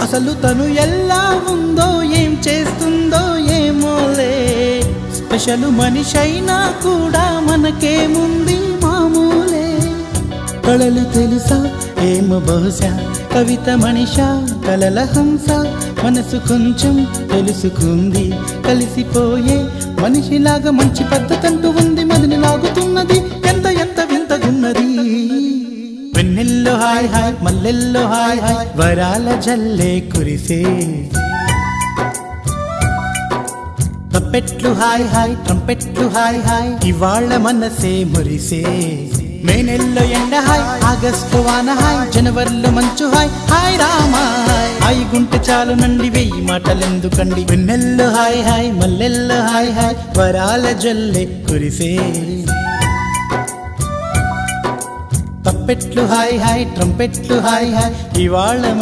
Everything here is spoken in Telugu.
అసలు తను ఎలా ఉందో ఏం చేస్తుందో ఏమోలే స్పెషల్ మనిషైనా కూడా మనకేముంది మామూలే కళలు తెలుసా ఏమో బహుశా కవిత మనిషా కలల హంస మనసు కొంచెం తెలుసుకుంది కలిసిపోయే మనిషిలాగా మంచి పద్ధతంటూ ఉంది మదిని లాగుతున్నది ఎంత ఎంత వింతగున్నది వెన్నెల్లో హాయ్ హాయ్ మల్లెల్లో హాయ్ హాయ్ వరాల జల్లే కురిసే తప్పెట్లు హాయ్ హాయ్ ట్రంపెట్లు హాయ్ హాయ్ ఇవాళ మనసే మురిసే మే నెలలో ఎండ హాయ్ ఆగస్టు వాన హాయ్ జనవరిలో మంచు హాయ్ హాయ్ రామా హాయ్ గుంటె చాలు నండి వెయ్యి మాటలెందుకండి వెన్నెల్లో హాయ్ హాయ్ మల్లెల్లో హాయ్ హాయ్ వరాల జల్లే కురిసే తప్పెట్లు హాయ్ హాయ్ ట్రంపెట్లు హాయ్ హాయ్ ఇవాళ